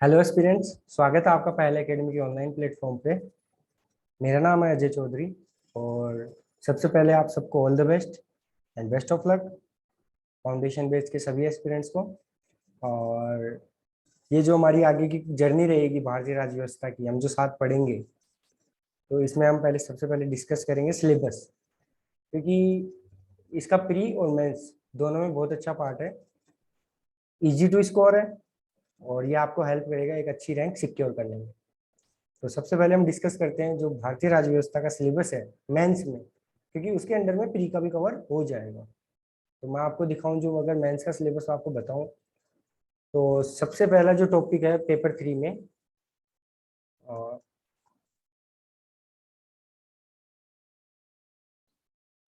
Hello aspirants, स्वागत है आपका पहले एकेडमी के ऑनलाइन प्लेटफॉर्म पे। मेरा नाम है अजय चौधरी और सबसे पहले आप सबको all the best and best of luck foundation based के सभी एस्पिरेंट्स को। और ये जो हमारी आगे की जर्नी रहेगी भारतीय राज्य व्यवस्था की, हम जो साथ पढ़ेंगे, तो इसमें हम पहले सबसे पहले डिस्कस करेंगे सिलेबस, क्योंकि इसका प्री और मेंस दोनों में बहुत अच्छा पार्ट है, इजी टू स्कोर है और ये आपको हेल्प करेगा एक अच्छी रैंक सिक्योर करने में। तो सबसे पहले हम डिस्कस करते हैं जो भारतीय राज्य व्यवस्था का सिलेबस है मेंस में, क्योंकि उसके अंडर में प्री का भी कवर हो जाएगा। तो मैं आपको दिखाऊं, जो अगर मेंस का सिलेबस आपको बताऊं, तो सबसे पहला जो टॉपिक है पेपर 3 में,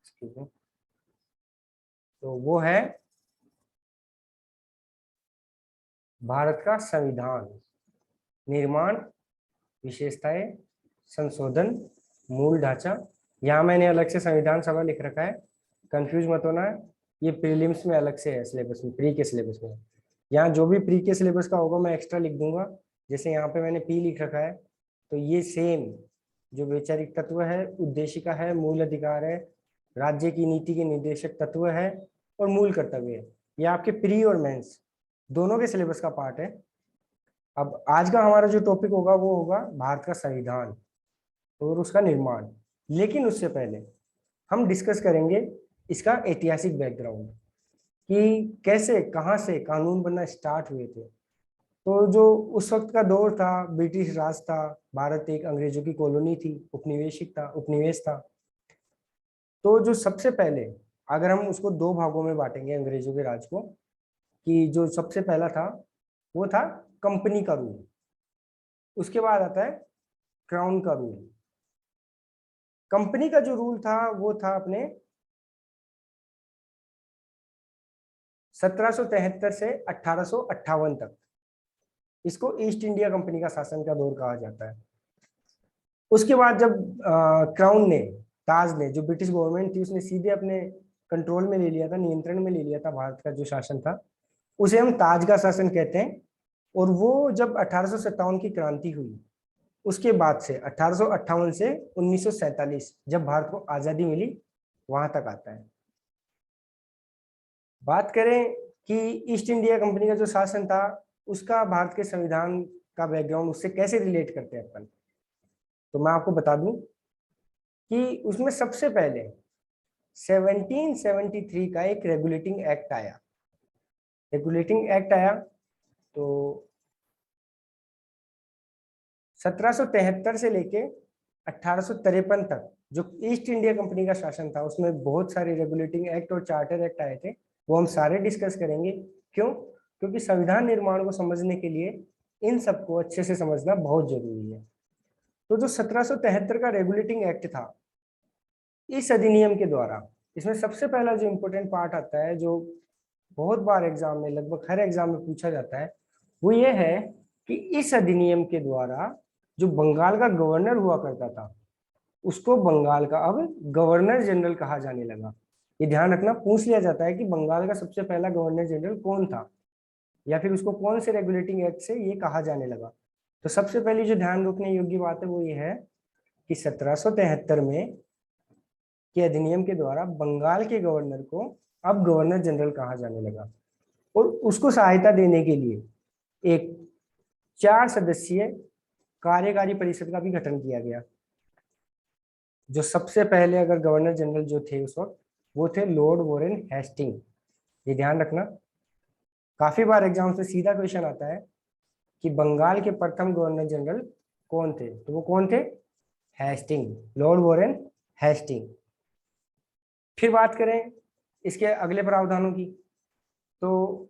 excuse me, तो वो है भारत का संविधान, निर्माण, विशेषताएं, संशोधन, मूल ढांचा। यहाँ मैंने अलग से संविधान सभा लिख रखा है, कंफ्यूज मत होना है। ये प्रीलिम्स में अलग से है सिलेबस में, प्री के सिलेबस में। यहाँ जो भी प्री के सिलेबस का होगा मैं एक्स्ट्रा लिख दूंगा। जैसे यहाँ पे मैंने पी लिख रखा है, तो ये सेम जो वैचारिक तत्व है, उद्देशिका है, मूल अधिकार है, राज्य की नीति के निर्देशक तत्व है और मूल कर्तव्य है, ये आपके प्री और मेंस दोनों के सिलेबस का पार्ट है। अब आज का हमारा जो टॉपिक होगा वो होगा भारत का संविधान और उसका निर्माण। लेकिन उससे पहले हम डिस्कस करेंगे इसका ऐतिहासिक बैकग्राउंड, कि कैसे कहाँ से कानून बनना स्टार्ट हुए थे। तो जो उस वक्त का दौर था, ब्रिटिश राज था, भारत एक अंग्रेजों की कॉलोनी थी, उपनिवेश था। तो जो सबसे पहले, अगर हम उसको दो भागों में बांटेंगे अंग्रेजों के राज को, कि जो सबसे पहला था वो था कंपनी का रूल, उसके बाद आता है क्राउन का रूल। कंपनी का जो रूल था वो था अपने 1773 से 1858 तक। इसको ईस्ट इंडिया कंपनी का शासन का दौर कहा जाता है। उसके बाद जब क्राउन ने, ताज ने, जो ब्रिटिश गवर्नमेंट थी, उसने सीधे अपने कंट्रोल में ले लिया था, नियंत्रण में ले लिया था भारत का जो शासन था, उसे हम ताज का शासन कहते हैं। और वो जब 1857 की क्रांति हुई, उसके बाद से 1858 से 1947 जब भारत को आजादी मिली, वहां तक आता है। बात करें कि ईस्ट इंडिया कंपनी का जो शासन था, उसका भारत के संविधान का बैकग्राउंड उससे कैसे रिलेट करते हैं अपन, तो मैं आपको बता दूं कि उसमें सबसे पहले 1773 का एक रेगुलेटिंग एक्ट आया। रेगुलेटिंग एक्ट आया तो 1773 से लेके 1853 तक जो ईस्ट इंडिया कंपनी का शासन था, उसमें बहुत सारे रेगुलेटिंग एक्ट और चार्टर एक्ट आए थे। वो हम सारे डिस्कस करेंगे। क्यों? क्योंकि संविधान निर्माण को समझने के लिए इन सबको अच्छे से समझना बहुत जरूरी है। तो जो 1773 का रेगुलेटिंग एक्ट था, इस अधिनियम के द्वारा, इसमें सबसे पहला जो इम्पोर्टेंट पार्ट आता है, जो बहुत बार एग्जाम में, लगभग हर एग्जाम में पूछा जाता है, वो ये है कि इस अधिनियम के द्वारा जो बंगाल का गवर्नर हुआ करता था, उसको बंगाल का अब गवर्नर जनरल कहा जाने लगा। ये ध्यान रखना, पूछ लिया जाता है कि बंगाल का सबसे पहला गवर्नर जनरल कौन था, या फिर उसको कौन से रेगुलेटिंग एक्ट से ये कहा जाने लगा। तो सबसे पहली जो ध्यान रखने योग्य बात है वो ये है कि 1773 में के अधिनियम के द्वारा बंगाल के गवर्नर को अब गवर्नर जनरल कहा जाने लगा। और उसको सहायता देने के लिए एक 4 सदस्यीय कार्यकारी परिषद का भी गठन किया गया। जो सबसे पहले अगर गवर्नर जनरल जो थे उस वक्त, वो थे लॉर्ड वॉरेन हेस्टिंग। ये ध्यान रखना, काफी बार एग्जाम से सीधा क्वेश्चन आता है कि बंगाल के प्रथम गवर्नर जनरल कौन थे, तो वो कौन थे? Hasting, Lord Warren Hasting. फिर बात करें इसके अगले प्रावधानों की, तो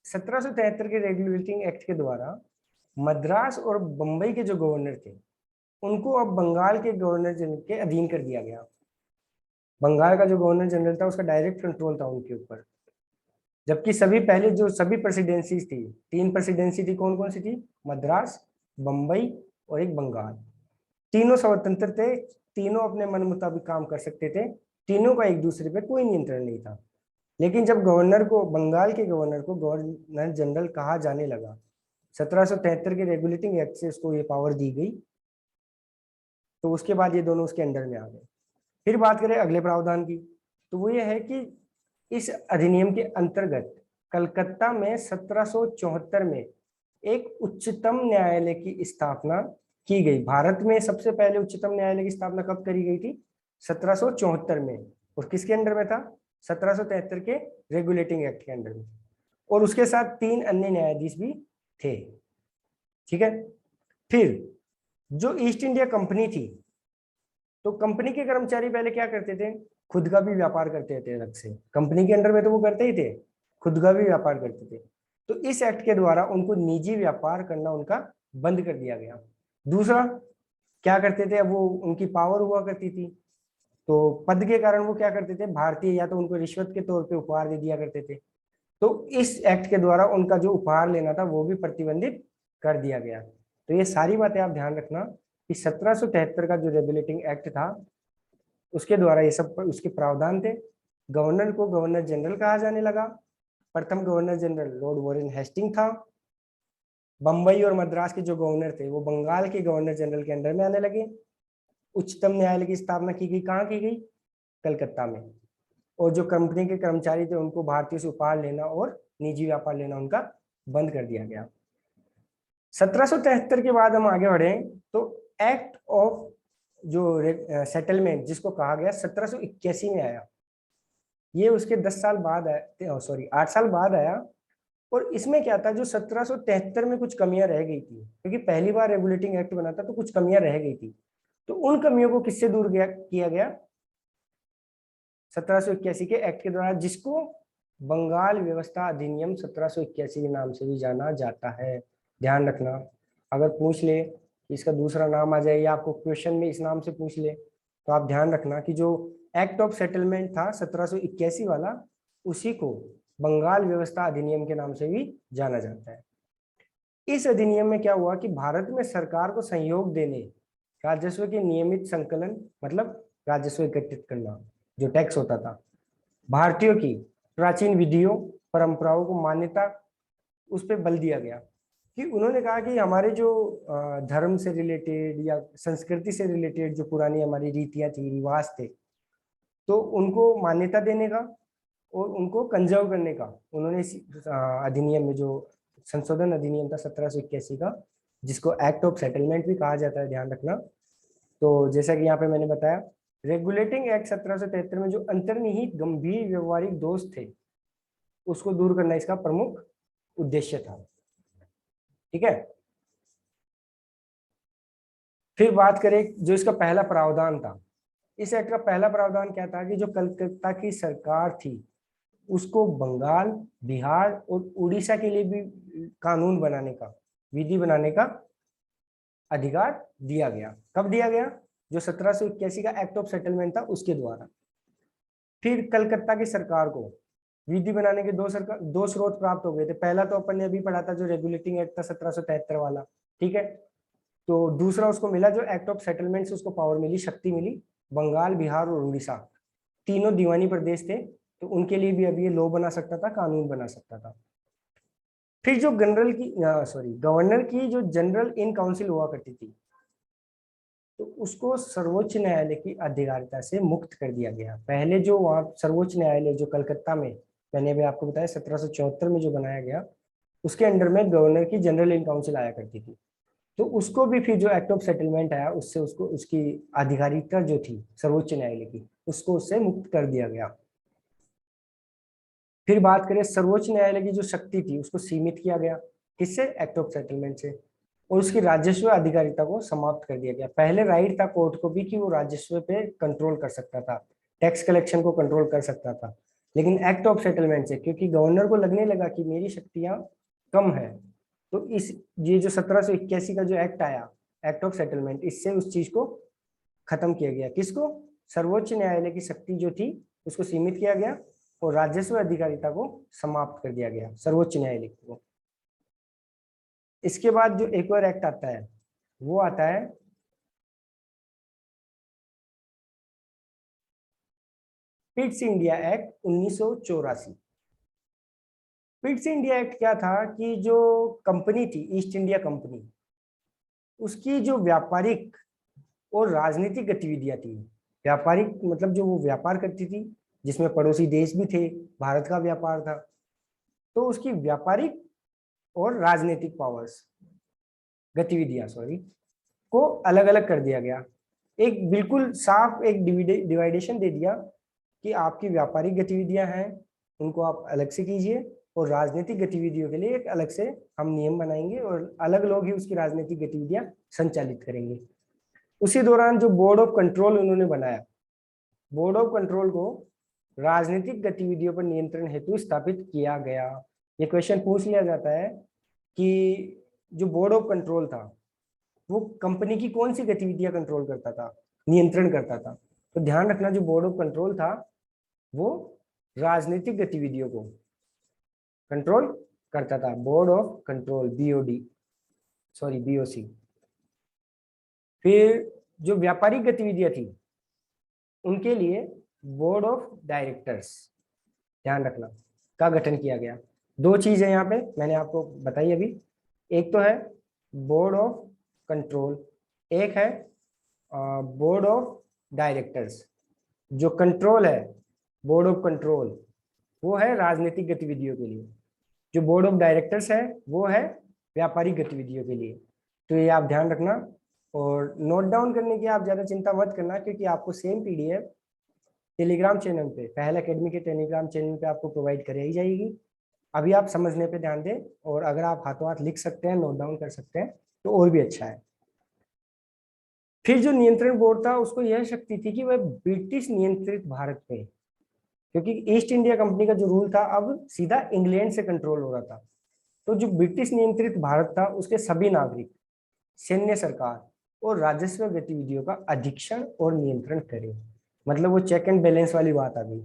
1773 के रेगुलेटिंग एक्ट के द्वारा मद्रास और बंबई के जो गवर्नर थे, उनको अब बंगाल के गवर्नर जनरल के अधीन कर दिया गया। बंगाल का जो गवर्नर जनरल था, उसका डायरेक्ट कंट्रोल था उनके ऊपर। जबकि सभी पहले जो सभी प्रेसिडेंसीज थी, 3 प्रेसिडेंसी थी, कौन कौन सी थी? मद्रास, बंबई और एक बंगाल। तीनों स्वतंत्र थे, तीनों अपने मन मुताबिक काम कर सकते थे, तीनों का एक दूसरे पे कोई नियंत्रण नहीं था। लेकिन जब गवर्नर को, बंगाल के गवर्नर को गवर्नर जनरल कहा जाने लगा, 1773 के रेगुलेटिंग एक्ट से उसको ये पावर दी गई, तो उसके बाद ये दोनों उसके अंडर में आ गए। फिर बात करें अगले प्रावधान की, तो वो ये है कि इस अधिनियम के अंतर्गत कलकत्ता में 1774 में एक उच्चतम न्यायालय की स्थापना की गई। भारत में सबसे पहले उच्चतम न्यायालय की स्थापना कब करी गई थी? 1774 में। और किसके अंडर में था? 1773 के रेगुलेटिंग एक्ट के अंडर में। और उसके साथ 3 अन्य न्यायाधीश भी थे। ठीक है। फिर जो ईस्ट इंडिया कंपनी थी, तो कंपनी के कर्मचारी पहले क्या करते थे? खुद का भी व्यापार करते थे अलग से। कंपनी के अंडर में तो वो करते ही थे, खुद का भी व्यापार करते थे। तो इस एक्ट के द्वारा उनको निजी व्यापार करना उनका बंद कर दिया गया। दूसरा क्या करते थे? अब वो उनकी पावर हुआ करती थी, तो पद के कारण वो क्या करते थे? भारतीय या तो उनको रिश्वत के तौर पे उपहार दे दिया करते थे। तो इस एक्ट के द्वारा उनका जो उपहार लेना था वो भी प्रतिबंधित कर दिया गया। तो ये सारी बातें आप ध्यान रखना कि 1773 का जो रेगुलेटिंग एक्ट था उसके द्वारा ये सब उसके प्रावधान थे। गवर्नर को गवर्नर जनरल कहा जाने लगा। प्रथम governor general Lord Warren Hasting था। बंबई और मद्रास के जो गवर्नर थे वो बंगाल के गवर्नर जनरल के अंडर में आने लगे। उच्चतम न्यायालय की स्थापना की गई, कहाँ की गई? कलकत्ता में। और जो कंपनी के कर्मचारी थे उनको भारतीय से उपहार लेना और निजी व्यापार लेना उनका बंद कर दिया गया। 1773 के बाद हम आगे बढ़े तो एक्ट ऑफ जो सेटलमेंट जिसको कहा गया 1781 में आया। ये उसके 10 साल बाद आया, सॉरी 8 साल बाद आया। और इसमें क्या था, जो 1773 में कुछ कमियां रह गई थी, क्योंकि पहली बार रेगुलेटिंग एक्ट बना था तो कुछ कमियां रह गई थी। तो उन कमियों को किससे दूर किया गया? 1781 के एक्ट के द्वारा, जिसको बंगाल व्यवस्था अधिनियम 1781 के नाम से भी जाना जाता है। ध्यान रखना, अगर पूछ ले कि इसका दूसरा नाम आ जाए या आपको क्वेश्चन में इस नाम से पूछ ले, तो आप ध्यान रखना कि जो एक्ट ऑफ सेटलमेंट था 1781 वाला, उसी को बंगाल व्यवस्था अधिनियम के नाम से भी जाना जाता है। इस अधिनियम में क्या हुआ कि भारत में सरकार को सहयोग देने, राजस्व के नियमित संकलन, मतलब राजस्व एकत्रित करना, जो टैक्स होता था, भारतीयों की प्राचीन विधियों परंपराओं को मान्यता, उस पर बल दिया गया। कि उन्होंने कहा कि हमारे जो धर्म से रिलेटेड या संस्कृति से रिलेटेड जो पुरानी हमारी रीतियां थी, रिवाज थे, तो उनको मान्यता देने का और उनको कंजर्व करने का उन्होंने इस अधिनियम में, जो संशोधन अधिनियम था 1781 का, जिसको एक्ट ऑफ सेटलमेंट भी कहा जाता है, ध्यान रखना। तो जैसा कि यहाँ पे मैंने बताया, रेगुलेटिंग एक्ट 1773 में जो अंतर्निहित गंभीर व्यवहारिक दोष थे उसको दूर करना इसका प्रमुख उद्देश्य था। ठीक है। फिर बात करें जो इसका पहला प्रावधान था। इस एक्ट का पहला प्रावधान क्या था कि जो कलकत्ता की सरकार थी उसको बंगाल, बिहार और उड़ीसा के लिए भी कानून बनाने का, विधि बनाने का अधिकार दिया गया। कब दिया गया? जो 1781 का एक्ट ऑफ सेटलमेंट था उसके द्वारा। फिर कलकत्ता की सरकार को विधि बनाने के दो स्रोत प्राप्त हो गए थे। पहला तो अपन ने अभी पढ़ा था, जो रेगुलेटिंग एक्ट था 1773 वाला। ठीक है। तो दूसरा उसको मिला जो एक्ट ऑफ सेटलमेंट से उसको पावर मिली, शक्ति मिली, बंगाल, बिहार और उड़ीसा तीनों दीवानी प्रदेश थे, तो उनके लिए भी अब ये लॉ बना सकता था, कानून बना सकता था। फिर जो गवर्नर की जो जनरल इन काउंसिल हुआ करती थी, तो उसको सर्वोच्च न्यायालय की अधिकारिता से मुक्त कर दिया गया। पहले जो वहाँ सर्वोच्च न्यायालय जो कलकत्ता में, मैंने अभी आपको बताया 1774 में जो बनाया गया, उसके अंडर में गवर्नर की जनरल इन काउंसिल आया करती थी। तो उसको भी फिर जो एक्ट ऑफ सेटलमेंट आया उससे उसको उसकी आधिकारिकता जो थी सर्वोच्च न्यायालय की, उसको उससे मुक्त कर दिया गया। फिर बात करें सर्वोच्च न्यायालय की जो शक्ति थी उसको सीमित किया गया। किससे? एक्ट ऑफ सेटलमेंट से। और उसकी राजस्व अधिकारिता को समाप्त कर दिया गया। पहले राइट था कोर्ट को भी कि वो राजस्व पे कंट्रोल कर सकता था, टैक्स कलेक्शन को कंट्रोल कर सकता था। लेकिन एक्ट ऑफ सेटलमेंट से, क्योंकि गवर्नर को लगने लगा कि मेरी शक्तियां कम है, तो इस ये जो 1781 का जो एक्ट आया, एक्ट ऑफ सेटलमेंट, इससे उस चीज को खत्म किया गया। किसको? सर्वोच्च न्यायालय की शक्ति जो थी उसको सीमित किया गया और राजस्व अधिकारिता को समाप्त कर दिया गया सर्वोच्च न्यायालय को। इसके बाद जो एक और एक्ट आता है वो आता है Pitt's India act 1984। Pitt's India act क्या था कि जो कंपनी थी ईस्ट इंडिया कंपनी, उसकी जो व्यापारिक और राजनीतिक गतिविधियां थी, व्यापारिक मतलब जो वो व्यापार करती थी जिसमें पड़ोसी देश भी थे, भारत का व्यापार था, तो उसकी व्यापारिक और राजनीतिक पावर्स, गतिविधियां सॉरी, को अलग अलग कर दिया गया। एक बिल्कुल साफ एक डिवाइडेशन दे दिया कि आपकी व्यापारिक गतिविधियां हैं उनको आप अलग से कीजिए, और राजनीतिक गतिविधियों के लिए एक अलग से हम नियम बनाएंगे और अलग लोग ही उसकी राजनीतिक गतिविधियां संचालित करेंगे। उसी दौरान जो बोर्ड ऑफ कंट्रोल उन्होंने बनाया, बोर्ड ऑफ कंट्रोल को राजनीतिक गतिविधियों पर नियंत्रण हेतु स्थापित किया गया। ये क्वेश्चन पूछ लिया जाता है कि जो बोर्ड ऑफ कंट्रोल था वो कंपनी की कौन सी गतिविधियां कंट्रोल करता था, नियंत्रण करता था। तो ध्यान रखना जो बोर्ड ऑफ कंट्रोल था वो राजनीतिक गतिविधियों को कंट्रोल करता था, board of control, BOD sorry BOC. फिर जो व्यापारिक गतिविधियां थी उनके लिए बोर्ड ऑफ डायरेक्टर्स, ध्यान रखना, का गठन किया गया। दो चीजें यहाँ पे मैंने आपको बताई अभी, एक तो है बोर्ड ऑफ कंट्रोल, एक है बोर्ड ऑफ डायरेक्टर्स। जो कंट्रोल है बोर्ड ऑफ कंट्रोल वो है राजनीतिक गतिविधियों के लिए, जो बोर्ड ऑफ डायरेक्टर्स है वो है व्यापारिक गतिविधियों के लिए। तो ये आप ध्यान रखना, और नोट डाउन करने की आप ज्यादा चिंता मत करना क्योंकि आपको सेम पीडीएफ टेलीग्राम चैनल पे, पहल अकेडमी के टेलीग्राम चैनल पे आपको प्रोवाइड कराई जाएगी। अभी आप समझने पे ध्यान दें, और अगर आप हाथों हाथ लिख सकते हैं, नोट डाउन कर सकते हैं तो और भी अच्छा है। फिर जो नियंत्रण बोर्ड था उसको यह शक्ति थी कि वह ब्रिटिश नियंत्रित भारत में, क्योंकि ईस्ट इंडिया कंपनी का जो रूल था अब सीधा इंग्लैंड से कंट्रोल हो रहा था, तो जो ब्रिटिश नियंत्रित भारत था उसके सभी नागरिक, सैन्य सरकार और राजस्व गतिविधियों का अधीक्षण और नियंत्रण करें। मतलब वो चेक एंड बैलेंस वाली बात आ गई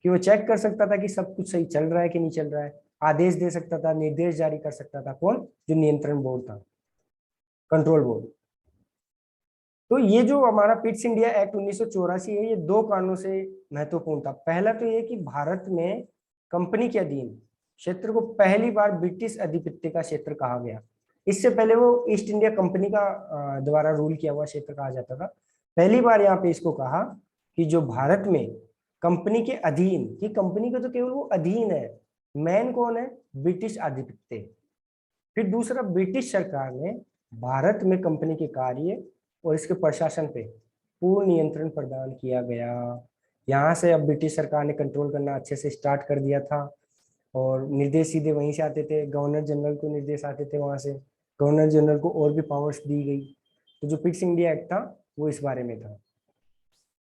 कि वो चेक कर सकता था कि सब कुछ सही चल रहा है कि नहीं चल रहा है, आदेश दे सकता था, निर्देश जारी कर सकता था। कौन? जो नियंत्रण बोर्ड था, कंट्रोल बोर्ड। तो ये जो हमारा पिट्स इंडिया एक्ट 1984 है, ये दो कारणों से महत्वपूर्ण था। पहला तो ये कि भारत में कंपनी के अधीन क्षेत्र को पहली बार ब्रिटिश अधिपत्य का क्षेत्र कहा गया। इससे पहले वो ईस्ट इंडिया कंपनी का द्वारा रूल किया हुआ क्षेत्र कहा जाता था। पहली बार यहाँ पे इसको कहा कि जो भारत में कंपनी के अधीन, कि कंपनी का तो केवल वो अधीन है, मैन कौन है? ब्रिटिश अधिपत्य। फिर दूसरा, ब्रिटिश सरकार ने भारत में कंपनी के कार्य और इसके प्रशासन पे पूर्ण नियंत्रण प्रदान किया गया। यहाँ से अब ब्रिटिश सरकार ने कंट्रोल करना अच्छे से स्टार्ट कर दिया था, और निर्देश सीधे वहीं से आते थे, गवर्नर जनरल को निर्देश आते थे वहां से, गवर्नर जनरल को और भी पावर्स दी गई। तो जो पिट्स इंडिया एक्ट था वो इस बारे में था।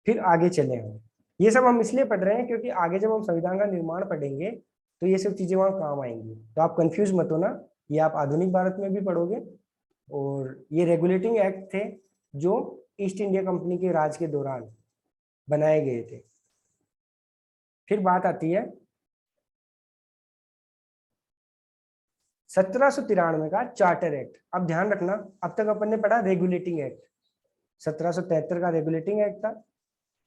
फिर आगे चले हम, ये सब हम इसलिए पढ़ रहे हैं क्योंकि आगे जब हम संविधान का निर्माण पढ़ेंगे तो ये सब चीजें वहां काम आएंगी। तो आप कंफ्यूज मत होना, ये आप आधुनिक भारत में भी पढ़ोगे। और ये रेगुलेटिंग एक्ट थे जो ईस्ट इंडिया कंपनी के राज के दौरान बनाए गए थे। फिर बात आती है 1793 का चार्टर एक्ट। अब ध्यान रखना, अब तक अपन ने पढ़ा रेगुलेटिंग एक्ट, 1773 का रेगुलेटिंग एक्ट था,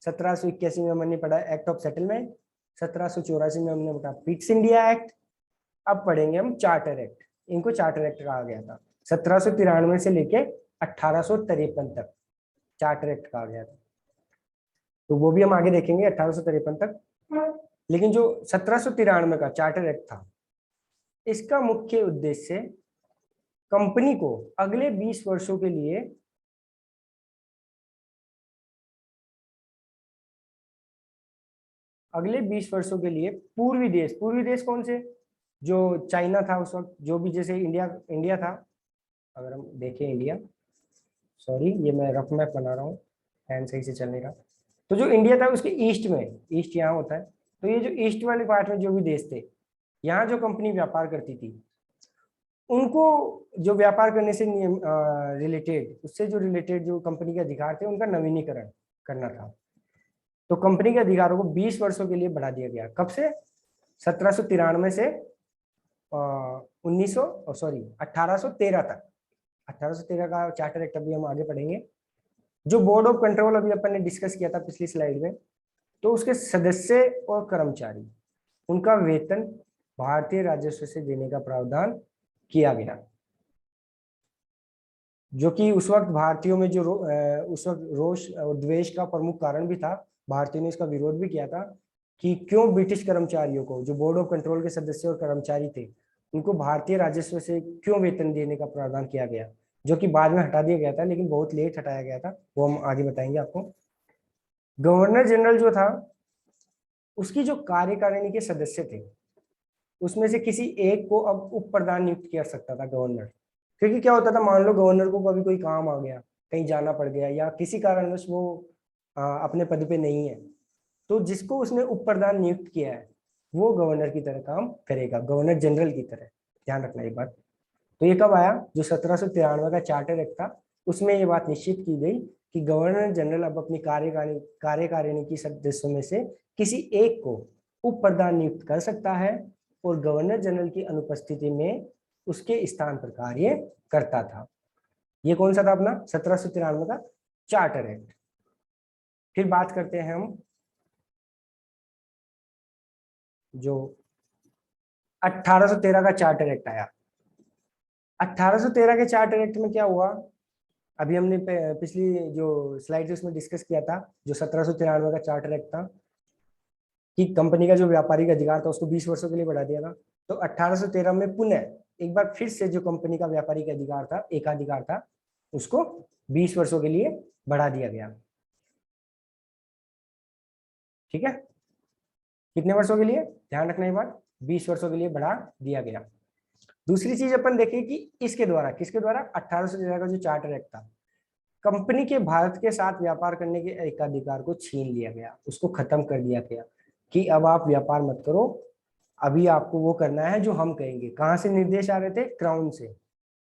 1781 में हमने पढ़ा एक्ट ऑफ सेटलमेंट, 1784 में हमने पढ़ा पिट्स इंडिया एक्ट। अब पढ़ेंगे हम चार्टर एक्ट। इनको चार्टर एक्ट कहा गया था। 1793 से लेके 1853 तक चार्टर एक्ट कहा गया था, तो वो भी हम आगे देखेंगे 1853 तक। लेकिन जो 1793 का चार्टर एक्ट था, इसका मुख्य उद्देश्य कंपनी को अगले 20 वर्षों के लिए पूर्वी देश कौन से? जो चाइना था उस वक्त, जो भी जैसे इंडिया इंडिया था, अगर हम देखें इंडिया, सॉरी ये मैं रफ मैप बना रहा हूँ, हैंड सही से चल नहीं रहा। तो जो इंडिया था उसके ईस्ट में, ईस्ट यहाँ होता है, तो ये जो ईस्ट वाले पार्ट में जो भी देश थे, यहाँ जो कंपनी व्यापार करती थी, उनको जो व्यापार करने से रिलेटेड, उससे जो रिलेटेड जो कंपनी के अधिकार थे उनका नवीनीकरण करना था। तो कंपनी के अधिकारों को 20 वर्षों के लिए बढ़ा दिया गया। कब से? 1793 से 1813 तक। 1813 का चार्टर एक्ट अभी हम आगे पढ़ेंगे। जो बोर्ड ऑफ कंट्रोल अभी अपन ने डिस्कस किया था पिछली स्लाइड में, तो उसके सदस्य और कर्मचारी, उनका वेतन भारतीय राजस्व से देने का प्रावधान किया गया, जो कि उस वक्त भारतीयों में जो उस वक्त रोष और द्वेष का प्रमुख कारण भी था। भारतीयों ने इसका विरोध भी किया था कि क्यों ब्रिटिश कर्मचारियों को, जो बोर्ड ऑफ कंट्रोल के सदस्य और कर्मचारी थे, उनको भारतीय राजस्व से क्यों वेतन देने का प्रावधान किया गया, जो कि बाद में हटा दिया गया था, लेकिन बहुत लेट हटाया गया था, वो हम आगे बताएंगे आपको। गवर्नर जनरल जो था, उसकी जो कार्यकारिणी के सदस्य थे, उसमें से किसी एक को अब उप प्रधान नियुक्त कर सकता था गवर्नर। क्योंकि क्या होता था, मान लो गवर्नर को कभी कोई काम आ गया, कहीं जाना पड़ गया, या किसी कारणवश वो अपने पद पे नहीं है, तो जिसको उसने उप प्रधान नियुक्त किया है वो गवर्नर की तरह काम करेगा, गवर्नर जनरल की तरह। ध्यान रखना ये बात। तो ये कब आया, जो 1793 का चार्टर एक्ट था, उसमें ये बात निश्चित की गई कि गवर्नर जनरल अब अपनी कार्यकारिणी की सदस्यों में से किसी एक को उप प्रधान नियुक्त कर सकता है और गवर्नर जनरल की अनुपस्थिति में उसके स्थान पर कार्य करता था। ये कौन सा था अपना 1793 का चार्टर एक्ट। फिर बात करते हैं हम जो 1813 का चार्टर एक्ट आया। 1813 के चार्टर एक्ट में क्या हुआ, अभी हमने पिछली जो स्लाइड उसमें डिस्कस किया था, जो 1793 का चार्टर एक्ट था, कि कंपनी का जो व्यापारिक अधिकार था उसको 20 वर्षों के लिए बढ़ा दिया था। तो 1813 में पुनः एक बार फिर से जो कंपनी का व्यापारिक अधिकार था, एकाधिकार था, उसको 20 वर्षों के लिए बढ़ा दिया गया। ठीक है, कितने वर्षों के लिए, ध्यान रखना ये बात, 20 वर्षों के लिए बढ़ा दिया गया। दूसरी चीज अपन देखें कि इसके द्वारा, किसके द्वारा, 1813 का जो चार्टर एक्ट था, कंपनी के भारत के साथ व्यापार करने के एकाधिकार को छीन लिया गया, उसको खत्म कर दिया गया कि अब आप व्यापार मत करो, अभी आपको वो करना है जो हम कहेंगे। कहाँ से निर्देश आ रहे थे, क्राउन से,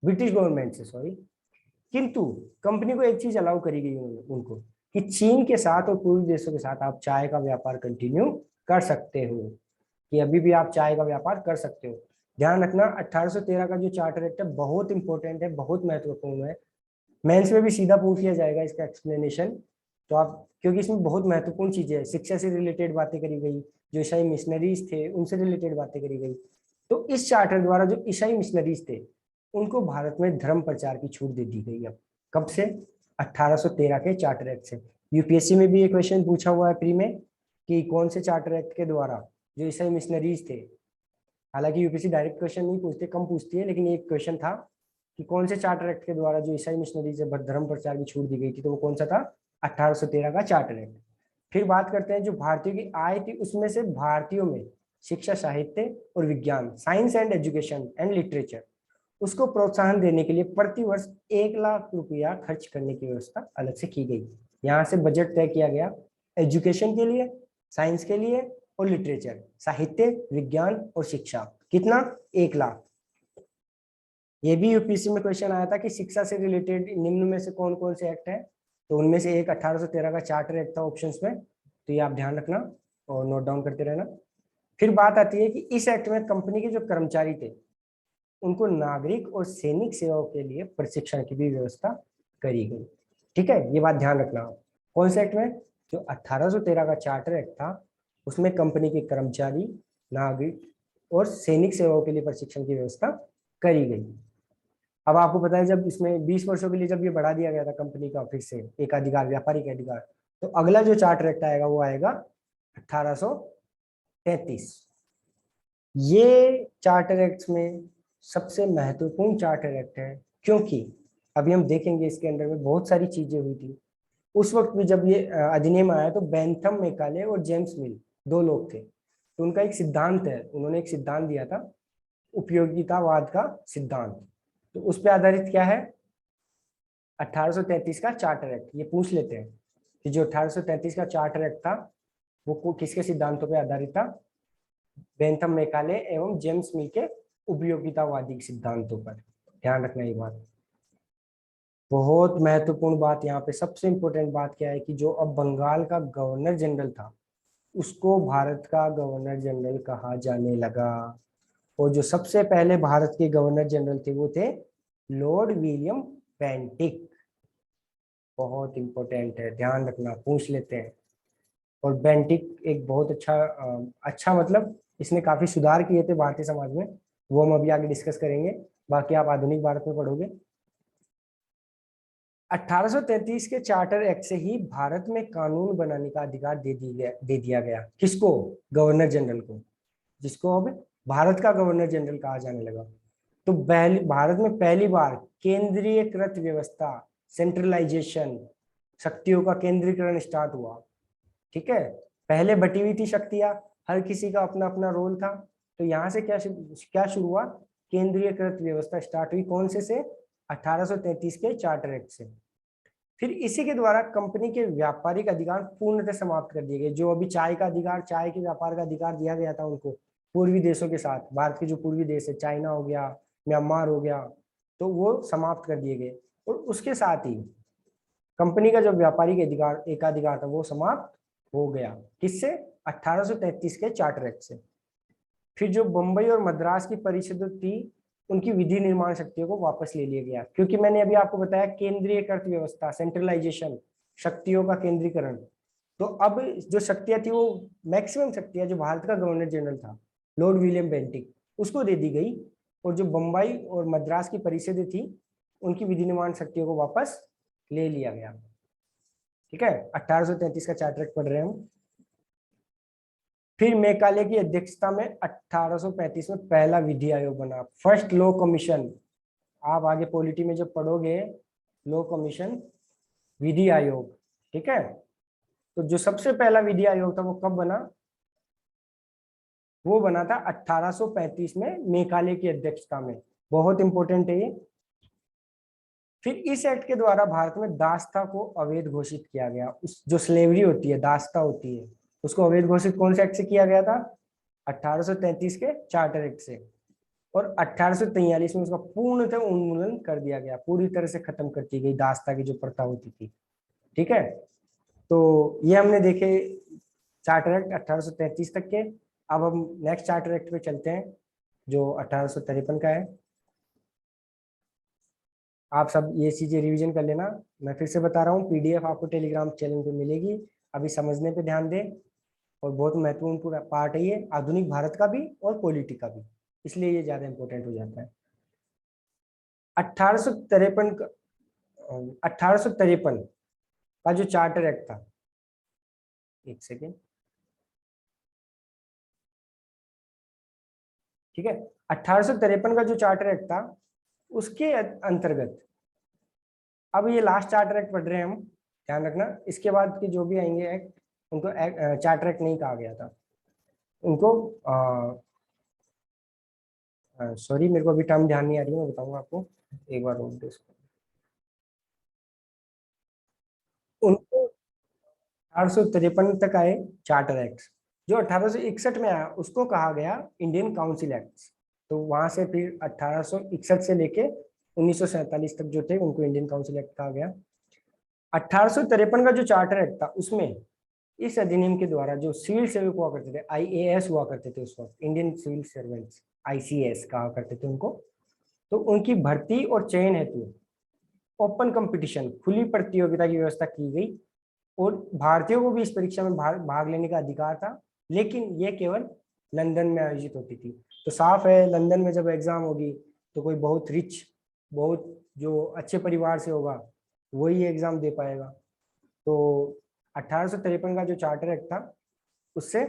ब्रिटिश गवर्नमेंट से, सॉरी। किंतु कंपनी को एक चीज अलाउ करी गई उनको, कि चीन के साथ और पूर्वी देशों के साथ आप चाय का व्यापार कंटिन्यू कर सकते हो, कि अभी भी आप चाय का व्यापार कर सकते हो। ध्यान रखना 1813 का जो चार्टर एक्ट है बहुत इंपॉर्टेंट है, बहुत महत्वपूर्ण है। मेंस में भी सीधा पूछ लिया जाएगा इसका एक्सप्लेनेशन, तो आप, क्योंकि इसमें बहुत महत्वपूर्ण चीजें हैं, शिक्षा से रिलेटेड बातें करी गई, जो ईसाई मिशनरीज थे उनसे रिलेटेड बातें करी गई। तो इस चार्टर द्वारा जो ईसाई मिशनरीज थे उनको भारत में धर्म प्रचार की छूट दे दी गई। अब कब से, 1813 के चार्टर एक्ट से। यूपीएससी में भी ये क्वेश्चन पूछा हुआ है प्री में, कि कौन से चार्टर एक्ट के द्वारा जो ईसाई मिशनरीज थे, हालांकि यूपीएससी डायरेक्ट क्वेश्चन नहीं पूछते, कम पूछती है, लेकिन एक क्वेश्चन था कि कौन से चार्टर एक्ट के द्वारा जो ईसाई मिशनरी से धर्म प्रचार की छूट दी गई थी, तो वो कौन सा था, 1813 का चार्टर एक्ट। फिर बात करते हैं जो भारतीयों की आय थी, उसमें से भारतीयों में शिक्षा, साहित्य और विज्ञान, science and education and literature, उसको प्रोत्साहन देने के लिए प्रति वर्ष 1 लाख रुपया खर्च करने की व्यवस्था अलग से की गई। यहाँ से बजट तय किया गया एजुकेशन के लिए, साइंस के लिए और लिटरेचर, साहित्य, विज्ञान और शिक्षा। कितना, 1 लाख। ये भी यूपीएससी में क्वेश्चन आया था कि शिक्षा से रिलेटेड निम्न में से कौन कौन से एक्ट है, तो उनमें से एक 1813 का चार्टर एक्ट था ऑप्शंस में, तो ये आप ध्यान रखना और नोट डाउन करते रहना। फिर बात आती है कि इस एक्ट में कंपनी के जो कर्मचारी थे उनको नागरिक और सैनिक सेवाओं के लिए प्रशिक्षण की भी व्यवस्था करी गई। ठीक है, ये बात ध्यान रखना। कौन से एक्ट में, जो 1813 का चार्टर एक्ट था, उसमें कंपनी के कर्मचारी, नागरिक और सैनिक सेवाओं के लिए प्रशिक्षण की व्यवस्था करी गई। अब आपको पता है जब इसमें 20 वर्षों के लिए जब ये बढ़ा दिया गया था कंपनी का फिर से एक अधिकार, व्यापारिक अधिकार, तो अगला जो चार्टर एक्ट आएगा वो आएगा 1833। ये चार्टर एक्ट में सबसे महत्वपूर्ण चार्टर एक्ट है, क्योंकि अभी हम देखेंगे इसके अंदर में बहुत सारी चीजें हुई थी। उस वक्त भी जब ये अधिनियम आया तो बेंथम मैकाले और जेम्स मिल 2 लोग थे, तो उनका एक सिद्धांत है, उन्होंने एक सिद्धांत दिया था, उपयोगितावाद का सिद्धांत। तो उस पर आधारित क्या है, 1833 का चार्टर एक्ट। ये पूछ लेते हैं कि जो 1833 का चार्टर एक्ट था वो किसके सिद्धांतों पर आधारित था, बेंथम मैकाले एवं जेम्स मिल के उपयोगितावादी सिद्धांतों पर। ध्यान रखना ये बात, बहुत महत्वपूर्ण बात। यहाँ पे सबसे इंपॉर्टेंट बात क्या है कि जो अब बंगाल का गवर्नर जनरल था उसको भारत का गवर्नर जनरल कहा जाने लगा, और जो सबसे पहले भारत के गवर्नर जनरल थे वो थे लॉर्ड विलियम बेंटिक। बहुत इंपॉर्टेंट है, ध्यान रखना, पूछ लेते हैं। और बेंटिक एक बहुत अच्छा मतलब इसने काफी सुधार किए थे भारतीय समाज में, वो हम अभी आगे डिस्कस करेंगे, बाकी आप आधुनिक भारत में पढ़ोगे। 1833 के चार्टर एक्ट से ही भारत में कानून बनाने का अधिकार दे दिया गया। किसको? गवर्नर जनरल को, जिसको अब भारत का गवर्नर जनरल कहा जाने लगा। तो भारत में पहली बार केंद्रीयकृत व्यवस्था, सेंट्रलाइजेशन, शक्तियों का केंद्रीकरण स्टार्ट हुआ। ठीक है, पहले बटी हुई थी शक्तियां, हर किसी का अपना अपना रोल था। तो यहाँ से क्या क्या शुरू हुआ? केंद्रीयकृत व्यवस्था स्टार्ट हुई। कौन से 1833 के चार्टर एक्ट से। फिर इसी के द्वारा कंपनी के व्यापारिक अधिकार पूर्णतः समाप्त कर दिए गए। जो अभी चाय का अधिकार, चाय के व्यापार का अधिकार दिया गया था उनको पूर्वी देशों के साथ, भारत के जो पूर्वी देश है, चाइना हो गया, म्यांमार हो गया, तो वो समाप्त कर दिए गए। और उसके साथ ही कंपनी का जो व्यापारिक अधिकार, एकाधिकार था, वो समाप्त हो गया। किससे? 1833 के चार्टर एक्ट से। फिर जो बंबई और मद्रास की परिषद थी, उनकी विधि निर्माण शक्तियों को वापस ले लिया गया, क्योंकि मैंने अभी आपको बताया केंद्रीयकृत व्यवस्था, सेंट्रलाइजेशन, शक्तियों का केंद्रीकरण। तो अब जो शक्तियां थी, वो मैक्सिमम शक्तियां जो भारत का गवर्नर जनरल था, लॉर्ड विलियम बेंटिक, उसको दे दी गई। और जो बंबई और मद्रास की परिषदें थी, उनकी विधि निर्माण शक्तियों को वापस ले लिया गया। ठीक है, 1833 का चार्टर एक्ट पढ़ रहे हैं हम। फिर मेकाले की अध्यक्षता में 1835 में पहला विधि आयोग बना, फर्स्ट लॉ कमीशन। आप आगे पॉलिटी में जब पढ़ोगे, लॉ कमीशन, विधि आयोग। ठीक है, तो जो सबसे पहला विधि आयोग था वो कब बना? वो बना था 1835 में मेकाले की अध्यक्षता में। बहुत इंपॉर्टेंट है ये। फिर इस एक्ट के द्वारा भारत में दासता को अवैध घोषित किया गया। उस जो स्लेवरी होती है, दासता होती है, उसको अवैध घोषित कौन से एक्ट से किया गया था? 1833 के चार्टर एक्ट से। और 1843 में उसका पूर्णतः उन्मूलन कर दिया गया, पूरी तरह से खत्म कर दी गई दासता की जो प्रथा होती थी। ठीक है, तो ये हमने देखे चार्टर एक्ट 1833 तक के। अब हम नेक्स्ट चार्टर एक्ट पे चलते हैं, जो 1853 का है। आप सब ये चीजें रिवीजन कर लेना। मैं फिर से बता रहा हूँ, पीडीएफ आपको टेलीग्राम चैनल पे मिलेगी। अभी समझने पे ध्यान दें, और बहुत महत्वपूर्ण पूरा पार्ट है ये, आधुनिक भारत का भी और पॉलिटी का भी, इसलिए ये ज्यादा इंपॉर्टेंट हो जाता है। 1853 का 1853 का जो चार्टर एक्ट था, एक सेकेंड, ठीक है, 1853 का जो चार्टर एक्ट था, उसके अंतर्गत, अब ये लास्ट चार्टर एक्ट पढ़ रहे हैं हम, ध्यान रखना, इसके बाद के जो भी आएंगे एक्ट, उनको चार्टर एक्ट नहीं कहा गया था, उनको सॉरी, मेरे को अभी टर्म ध्यान नहीं आ रही है, मैं बताऊंगा आपको एक बार उनको। उनको 1853 तक आए चार्टर एक्ट। जो 1861 में आया उसको कहा गया इंडियन काउंसिल एक्ट। तो वहां से फिर 1861 से लेके 1947 तक जो थे, उनको इंडियन काउंसिल एक्ट कहा गया। 1853 का जो चार्टर एक्ट था, उसमें इस अधिनियम के द्वारा जो सिविल सेवक हुआ करते थे, आईएएस हुआ करते थे उस वक्त, इंडियन सिविल सर्वेंट्स, आईसीएस कहा करते थे उनको, तो उनकी भर्ती और चयन हेतु ओपन कंपटीशन, खुली प्रतियोगिता की व्यवस्था की गई। और भारतीयों को भी इस परीक्षा में भाग लेने का अधिकार था, लेकिन ये केवल लंदन में आयोजित होती थी। तो साफ है, लंदन में जब एग्जाम होगी, तो कोई बहुत रिच, बहुत जो अच्छे परिवार से होगा, वही एग्जाम दे पाएगा। तो 1853 का जो चार्टर एक्ट था, उससे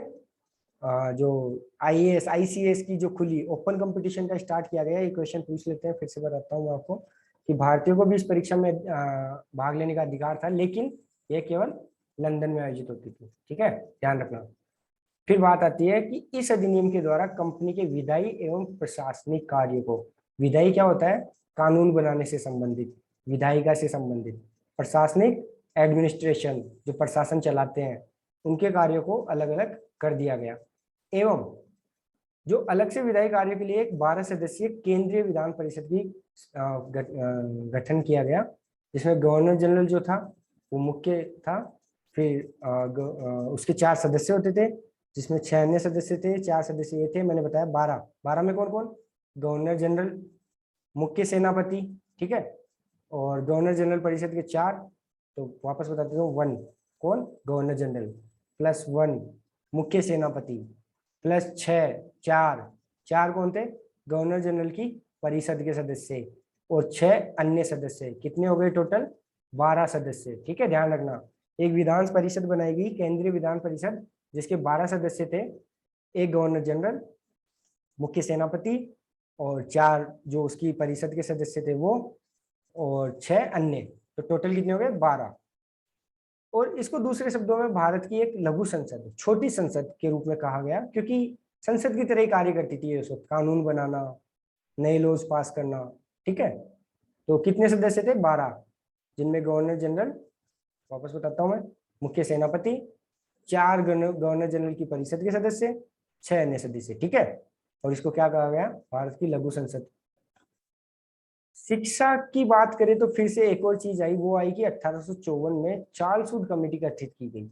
जो आईएएस आईसीएस की जो खुली ओपन कंपटीशन का स्टार्ट किया गया। ये क्वेश्चन पूछ लेते हैं, फिर से बताता हूँ मैं आपको, कि भारतीयों को भी इस परीक्षा में भाग लेने का अधिकार था, लेकिन यह केवल लंदन में आयोजित होती थी। ठीक है, ध्यान रखना। फिर बात आती है कि इस अधिनियम के द्वारा कंपनी के विधायी एवं प्रशासनिक कार्य को, विधायी क्या होता है? कानून बनाने से संबंधित, विधायिका से संबंधित, प्रशासनिक एडमिनिस्ट्रेशन, जो प्रशासन चलाते हैं, उनके कार्यों को अलग अलग कर दिया गया। एवं जो अलग से विधायी कार्यों के लिए एक 12 सदस्यीय केंद्रीय विधान परिषद की गठन किया गया, जिसमें गवर्नर जनरल जो था वो मुख्य था। फिर उसके 4 सदस्य होते थे, जिसमें 6 अन्य सदस्य थे, 4 सदस्य ये थे, मैंने बताया 12। 12 में कौन कौन? गवर्नर जनरल, मुख्य सेनापति, ठीक है, और गवर्नर जनरल परिषद के 4। तो वापस बताते हूँ, 1 कौन? गवर्नर जनरल, +1 मुख्य सेनापति, प्लस 6, 4, 4 कौन थे? गवर्नर जनरल की परिषद के सदस्य, और 6 अन्य सदस्य, कितने हो गए टोटल? 12 सदस्य। ठीक है, ध्यान रखना, एक विधान परिषद बनाई गई, केंद्रीय विधान परिषद, जिसके 12 सदस्य थे, एक गवर्नर जनरल, मुख्य सेनापति, और 4 जो उसकी परिषद के सदस्य थे वो, और 6 अन्य, तो टोटल कितने हो गए? 12। और इसको दूसरे शब्दों में भारत की एक लघु संसद, छोटी संसद के रूप में कहा गया, क्योंकि संसद की तरह ही कार्य करती थी ये उस वक्त, कानून बनाना, नए लॉज पास करना। ठीक है, तो कितने सदस्य थे? 12, जिनमें गवर्नर जनरल, वापस बताता हूं मैं, मुख्य सेनापति, 4 गवर्नर जनरल की परिषद के सदस्य, 6 अन्य सदस्य। ठीक है, और इसको क्या कहा गया? भारत की लघु संसद। शिक्षा की बात करें तो फिर से एक और चीज आई, वो आई कि 1854 में चार्ल्स वुड कमेटी गठित की गई।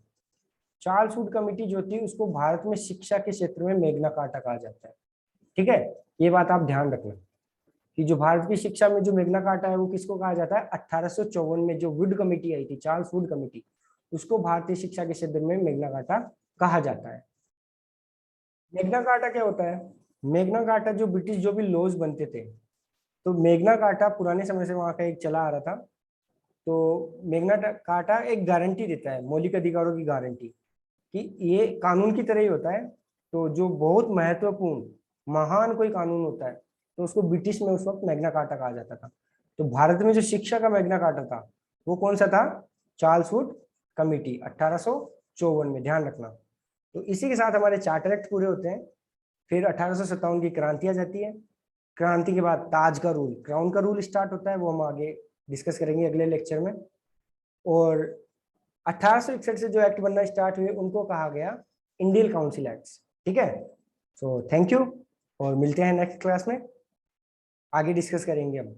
चार्ल्स वुड कमेटी जो थी उसको भारत में शिक्षा के क्षेत्र में मैग्ना कार्टा कहा जाता है। ठीक है, ये बात आप ध्यान रखना कि जो भारत की शिक्षा में जो मैग्ना कार्टा है वो किसको कहा जाता है? 1854 में जो वुड कमेटी आई थी, चार्ल्स वुड कमेटी, उसको भारतीय शिक्षा के क्षेत्र में मैग्ना कार्टा कहा जाता है। मैग्ना कार्टा क्या होता है? मैग्ना कार्टा जो ब्रिटिश जो भी लॉज बनते थे, तो मैग्ना कार्टा पुराने समय से वहां का एक चला आ रहा था। तो मैग्ना कार्टा एक गारंटी देता है, मौलिक अधिकारों की गारंटी, कि ये कानून की तरह ही होता है। तो जो बहुत महत्वपूर्ण महान कोई कानून होता है तो उसको ब्रिटिश में उस वक्त मैग्ना कार्टा कहा जाता था। तो भारत में जो शिक्षा का मैग्ना कार्टा था वो कौन सा था? चार्ल्स वुड कमेटी, 1854 में, ध्यान रखना। तो इसी के साथ हमारे चार्टर एक्ट पूरे होते हैं। फिर 1857 की क्रांति आ जाती है। क्रांति के बाद ताज का रूल, क्राउन का रूल स्टार्ट होता है, वो हम आगे डिस्कस करेंगे अगले लेक्चर में। और 1861 से जो एक्ट बनना स्टार्ट हुए उनको कहा गया इंडियन काउंसिल एक्ट्स। ठीक है, सो थैंक यू, और मिलते हैं नेक्स्ट क्लास में, आगे डिस्कस करेंगे हम।